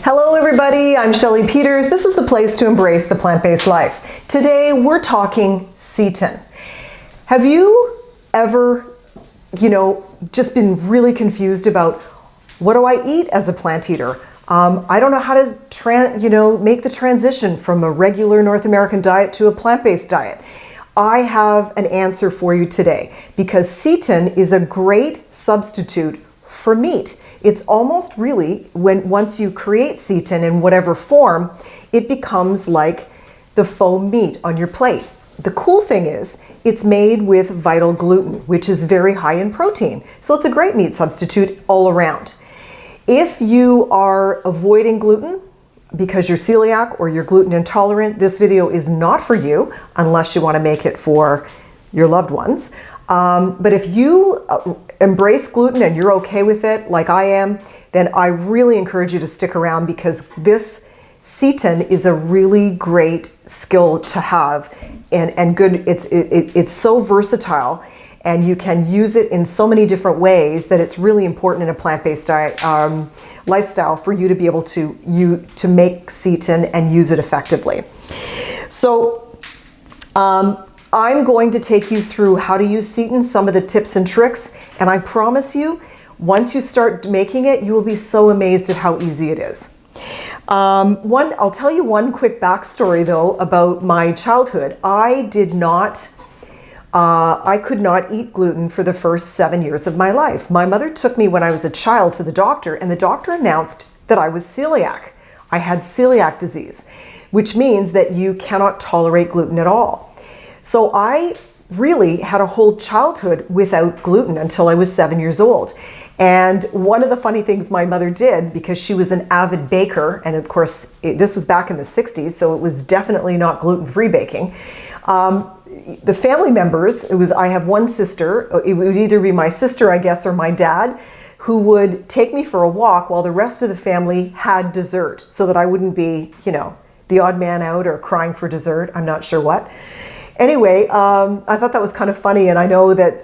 Hello everybody, I'm Shelly Peters. This is the place to embrace the plant-based life. Today we're talking seitan. Have you ever, just been really confused about what do I eat as a plant eater? I don't know how to make the transition from a regular North American diet to a plant-based diet. I have an answer for you today because seitan is a great substitute for meat. It's almost really, once you create seitan in whatever form, it becomes like the faux meat on your plate. The cool thing is, it's made with vital gluten, which is very high in protein. So it's a great meat substitute all around. If you are avoiding gluten because you're celiac or you're gluten intolerant, this video is not for you unless you want to make it for your loved ones. But if you embrace gluten and you're okay with it like I am, then I really encourage you to stick around because this seitan is a really great skill to have and good. It's so versatile and you can use it in so many different ways that it's really important in a plant-based diet lifestyle for you to be able to make seitan and use it effectively. So I'm going to take you through how to use seitan, some of the tips and tricks, and I promise you, once you start making it, you will be so amazed at how easy it is. I'll tell you one quick backstory though about my childhood. I could not eat gluten for the first 7 years of my life. My mother took me when I was a child to the doctor, and the doctor announced that I was celiac. I had celiac disease, which means that you cannot tolerate gluten at all. So I really had a whole childhood without gluten until I was 7 years old. And one of the funny things my mother did, because she was an avid baker, and of course this was back in the 60s, so it was definitely not gluten-free baking. The family members, I have one sister, it would either be my sister, I guess, or my dad, who would take me for a walk while the rest of the family had dessert so that I wouldn't be, the odd man out or crying for dessert, I'm not sure what. Anyway, I thought that was kind of funny, and I know that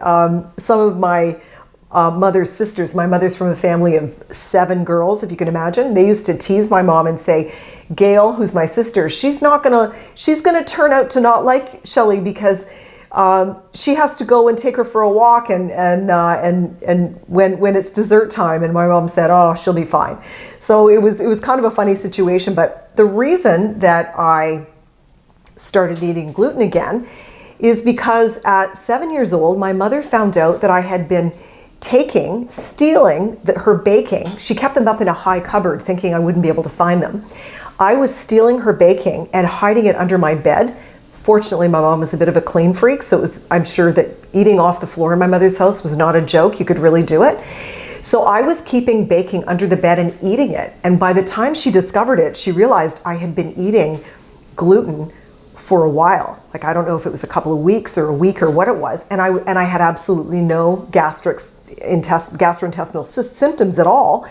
some of my mother's sisters, my mother's from a family of 7 girls, if you can imagine, they used to tease my mom and say, Gail, who's my sister, she's gonna turn out to not like Shelly because she has to go and take her for a walk and when it's dessert time. And my mom said, oh, she'll be fine. So it was kind of a funny situation. But the reason that I started eating gluten again is because at 7 years old, my mother found out that I had been stealing her baking. She kept them up in a high cupboard thinking I wouldn't be able to find them. I was stealing her baking and hiding it under my bed. Fortunately, my mom was a bit of a clean freak, so I'm sure that eating off the floor in my mother's house was not a joke. You could really do it. So I was keeping baking under the bed and eating it. And by the time she discovered it, she realized I had been eating gluten for a while. Like, I don't know if it was a couple of weeks or a week or what it was. And I had absolutely no gastrointestinal symptoms at all.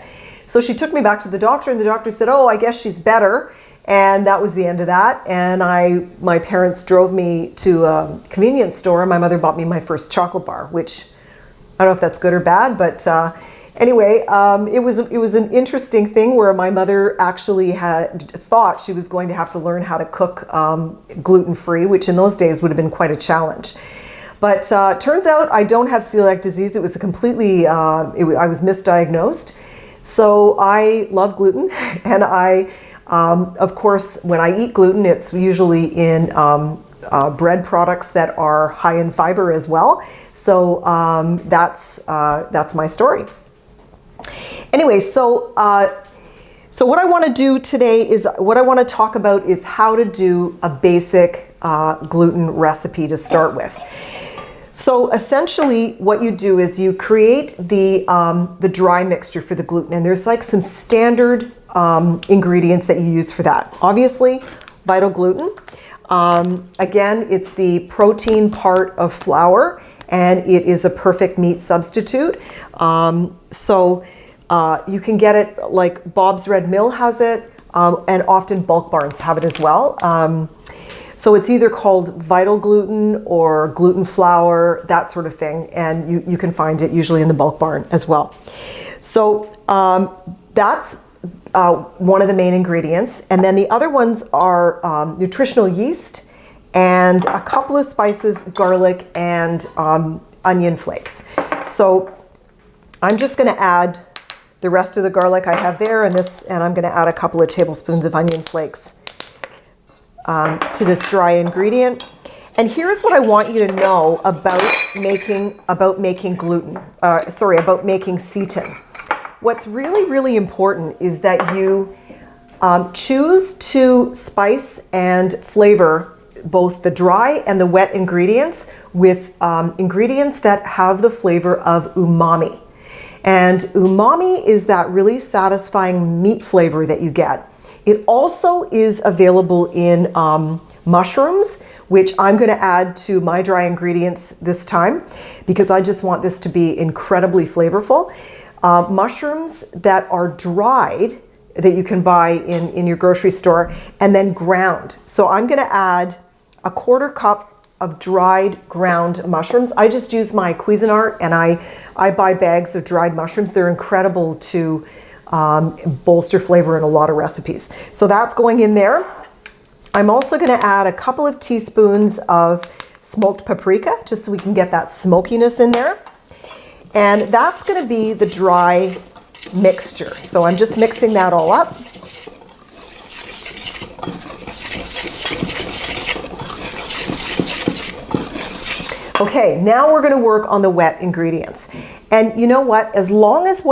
So she took me back to the doctor, and the doctor said, oh, I guess she's better. And that was the end of that. And my parents drove me to a convenience store. My mother bought me my first chocolate bar, which I don't know if that's good or bad, but anyway, it was an interesting thing where my mother actually thought she was going to have to learn how to cook gluten-free, which in those days would have been quite a challenge. But turns out I don't have celiac disease. It was I was misdiagnosed. So I love gluten, and of course, when I eat gluten, it's usually in bread products that are high in fiber as well. So that's my story. Anyway, so what I want to do today is talk about is how to do a basic gluten recipe to start with. So essentially what you do is you create the dry mixture for the gluten, and there's like some standard ingredients that you use for that. Obviously, vital gluten. Again, it's the protein part of flour, and it is a perfect meat substitute. So you can get it like Bob's Red Mill has it, and often bulk barns have it as well. So it's either called vital gluten or gluten flour, that sort of thing. And you can find it usually in the bulk barn as well. So that's one of the main ingredients. And then the other ones are nutritional yeast and a couple of spices, garlic, and onion flakes. So I'm just going to add the rest of the garlic I have there, and I'm going to add a couple of tablespoons of onion flakes to this dry ingredient. And here's what I want you to know about making gluten. About making seitan. What's really, really important is that you choose to spice and flavor both the dry and the wet ingredients with ingredients that have the flavor of umami. And umami is that really satisfying meat flavor that you get. It also is available in mushrooms, which I'm going to add to my dry ingredients this time because I just want this to be incredibly flavorful. Mushrooms that are dried that you can buy in your grocery store and then ground. So I'm going to add a 1/4 cup of dried ground mushrooms. I just use my Cuisinart and I buy bags of dried mushrooms. They're incredible to bolster flavor in a lot of recipes. So that's going in there. I'm also going to add a couple of teaspoons of smoked paprika just so we can get that smokiness in there. And that's going to be the dry mixture. So I'm just mixing that all up. Okay, now we're going to work on the wet ingredients. And you know what? As long as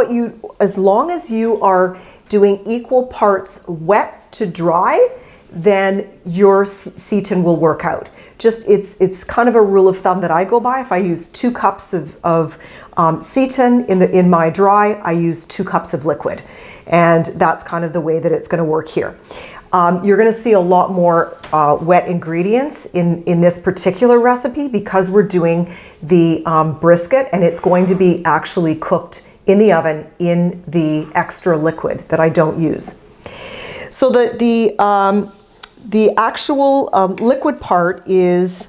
you are doing equal parts wet to dry, then your seitan will work out. Just it's kind of a rule of thumb that I go by. If I use 2 cups of seitan in my dry, I use 2 cups of liquid, and that's kind of the way that it's going to work here. You're going to see a lot more wet ingredients in this particular recipe because we're doing the brisket, and it's going to be actually cooked in the oven in the extra liquid that I don't use. So the actual liquid part is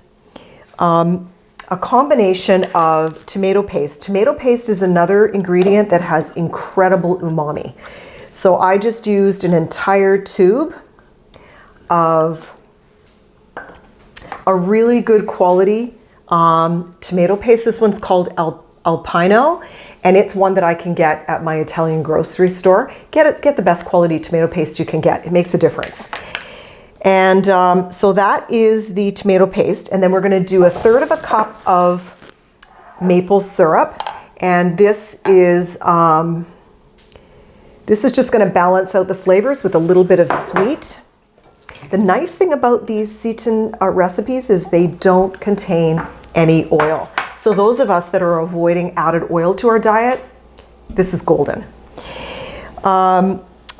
a combination of tomato paste. Tomato paste is another ingredient that has incredible umami. So I just used an entire tube of a really good quality tomato paste. This one's called Alpino, and it's one that I can get at my Italian grocery store. Get the best quality tomato paste you can get. It makes a difference. And so that is the tomato paste, and then we're going to do 1/3 cup of maple syrup, and this is just going to balance out the flavors with a little bit of sweet. The nice thing about these seitan recipes is they don't contain any oil. So those of us that are avoiding added oil to our diet, this is golden.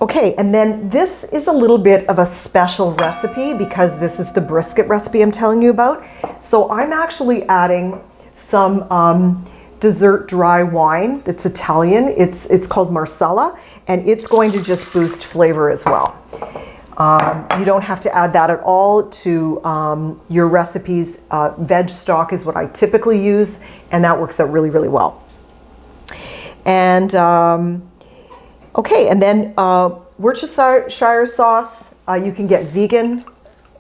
Okay, and then this is a little bit of a special recipe because this is the brisket recipe I'm telling you about. So I'm actually adding some dessert dry wine that's Italian. It's called Marsala, and it's going to just boost flavor as well. You don't have to add that at all to your recipes. Veg stock is what I typically use, and that works out really, really well. And okay, and then Worcestershire sauce, you can get vegan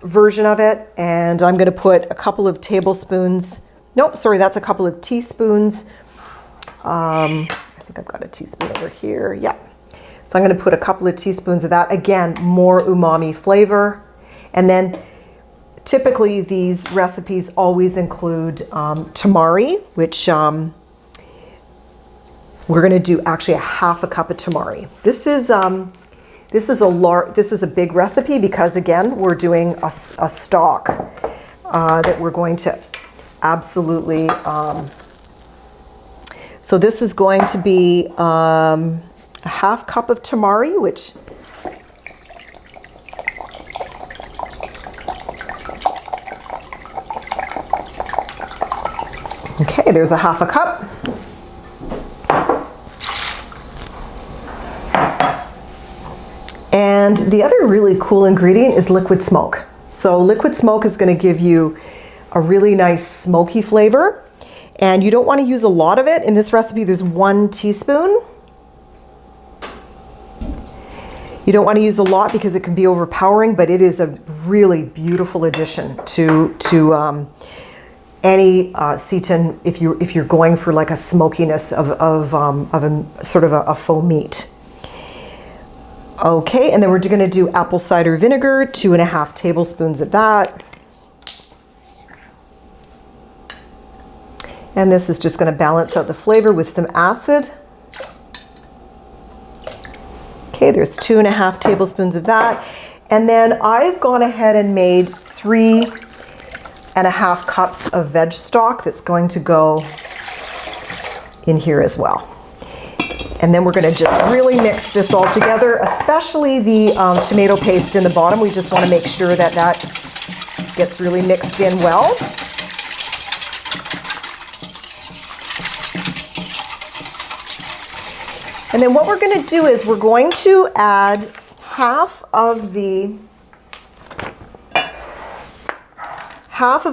version of it, and I'm going to put a couple of tablespoons. Nope, sorry, that's a couple of teaspoons. I think I've got a teaspoon over here. Yeah. So I'm going to put a couple of teaspoons of that. Again, more umami flavor. And then typically these recipes always include tamari, which we're going to do actually 1/2 cup of tamari. This is a big recipe because again, we're doing a stock that we're going to absolutely. So this is going to be 1/2 cup of tamari, which okay, there's 1/2 cup. And the other really cool ingredient is liquid smoke. So liquid smoke is going to give you a really nice smoky flavor. And you don't want to use a lot of it. In this recipe, there's 1 teaspoon. You don't want to use a lot because it can be overpowering, but it is a really beautiful addition to any Seitan if you're going for like a smokiness of a sort of a faux meat. Okay, and then we're going to do apple cider vinegar, 2.5 tablespoons of that. And this is just going to balance out the flavor with some acid. Okay, there's 2.5 tablespoons of that. And then I've gone ahead and made 3.5 cups of veg stock that's going to go in here as well. And then we're going to just really mix this all together, especially the tomato paste in the bottom. We just want to make sure that that gets really mixed in well. And then what we're going to do is we're going to add half of the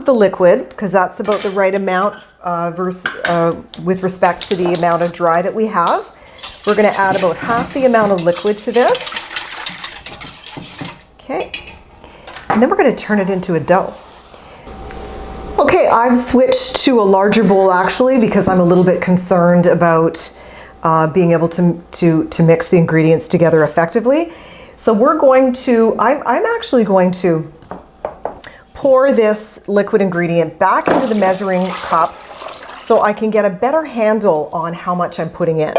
liquid, because that's about the right amount with respect to the amount of dry that we have. We're going to add about half the amount of liquid to this. Okay. And then we're going to turn it into a dough. Okay, I've switched to a larger bowl actually because I'm a little bit concerned about being able to mix the ingredients together effectively. So we're going to, I'm actually going to pour this liquid ingredient back into the measuring cup so I can get a better handle on how much I'm putting in.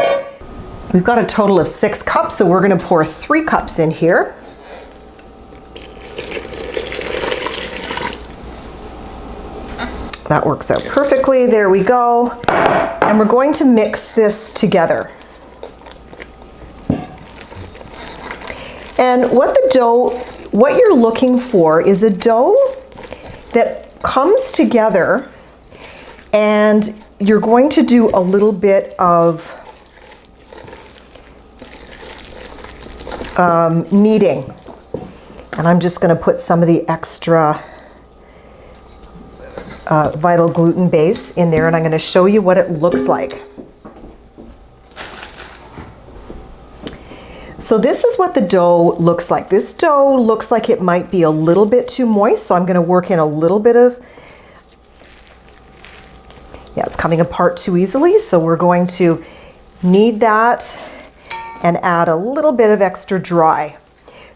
We've got a total of 6 cups, so we're going to pour 3 cups in here. That works out perfectly. There we go. And we're going to mix this together. And what you're looking for is a dough that comes together, and you're going to do a little bit of kneading. And I'm just going to put some of the extra vital gluten base in there, and I'm going to show you what it looks like. So this is what the dough looks like. This dough looks like it might be a little bit too moist, so I'm going to work in a little bit of, yeah, it's coming apart too easily, so we're going to knead that and add a little bit of extra dry.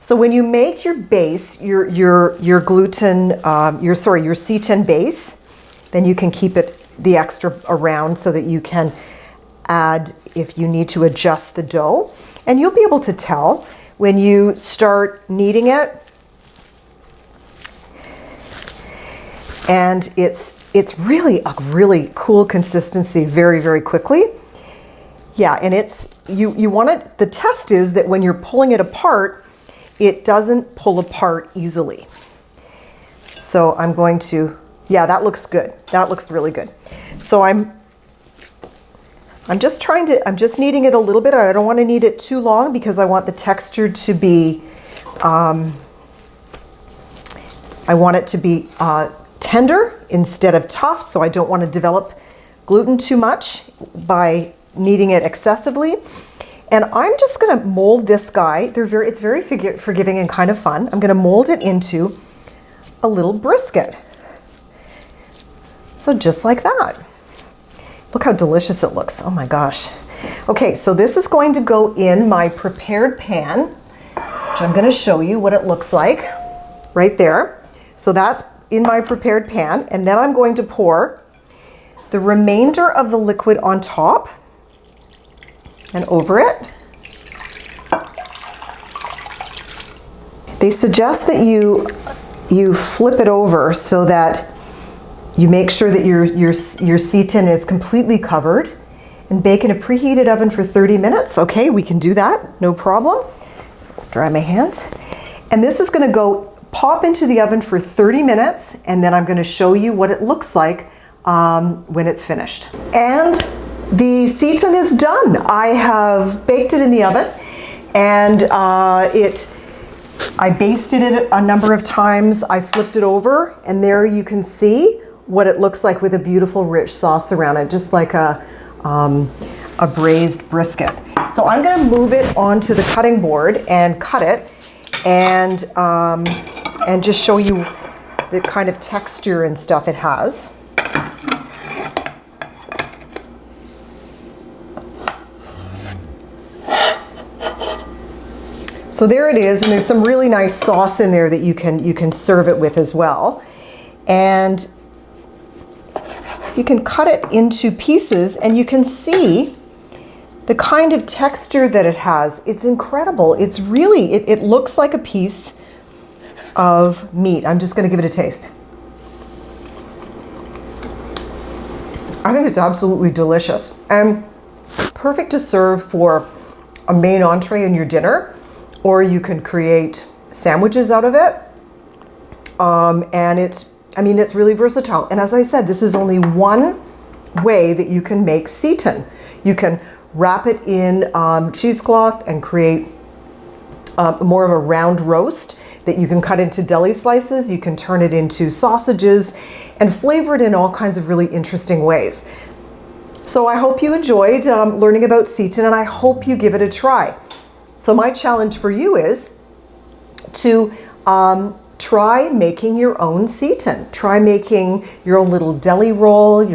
So when you make your base, your gluten, your Seitan base, then you can keep the extra around so that you can add if you need to adjust the dough. And you'll be able to tell when you start kneading it. And it's really a really cool consistency very, very quickly. Yeah, and it's, you want it, the test is that when you're pulling it apart, it doesn't pull apart easily. So I'm going to, yeah, that looks good. That looks really good. So I'm just kneading it a little bit. I don't want to knead it too long because I want the texture to be, I want it to be tender instead of tough. So I don't want to develop gluten too much by kneading it excessively. And I'm just going to mold this guy. It's very forgiving and kind of fun. I'm going to mold it into a little brisket. So just like that. Look how delicious it looks. Oh my gosh. Okay, so this is going to go in my prepared pan, which I'm going to show you what it looks like right there. So that's in my prepared pan. And then I'm going to pour the remainder of the liquid on top and over it. They suggest that you flip it over so that you make sure that your Seitan is completely covered, and bake in a preheated oven for 30 minutes. Okay, we can do that, no problem. Dry my hands. And this is going to go pop into the oven for 30 minutes, and then I'm going to show you what it looks like when it's finished. And the Seitan is done. I have baked it in the oven, and I basted it a number of times. I flipped it over, and there you can see what it looks like with a beautiful rich sauce around it, just like a a braised brisket. So I'm going to move it onto the cutting board and cut it, and just show you the kind of texture and stuff it has. So there it is, and there's some really nice sauce in there that you can serve it with as well. And you can cut it into pieces, and you can see the kind of texture that it has. It's incredible. It's really, it looks like a piece of meat. I'm just going to give it a taste. I think it's absolutely delicious and perfect to serve for a main entree in your dinner, or you can create sandwiches out of it. And it's really versatile. And as I said, this is only one way that you can make seitan. You can wrap it in cheesecloth and create more of a round roast that you can cut into deli slices. You can turn it into sausages and flavor it in all kinds of really interesting ways. So I hope you enjoyed learning about seitan, and I hope you give it a try. So my challenge for you is to try making your own seitan. Try making your own little deli roll,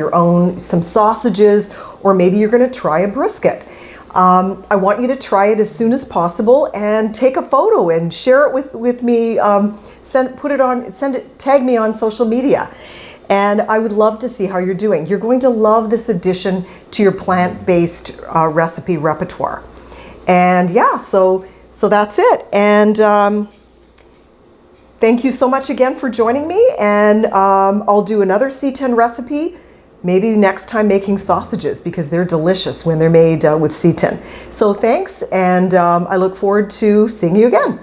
some sausages, or maybe you're going to try a brisket. I want you to try it as soon as possible and take a photo and share it with me. Tag me on social media. And I would love to see how you're doing. You're going to love this addition to your plant-based recipe repertoire. And yeah, so that's it. And thank you so much again for joining me. And I'll do another seitan recipe, maybe next time making sausages, because they're delicious when they're made with seitan. So thanks, and I look forward to seeing you again.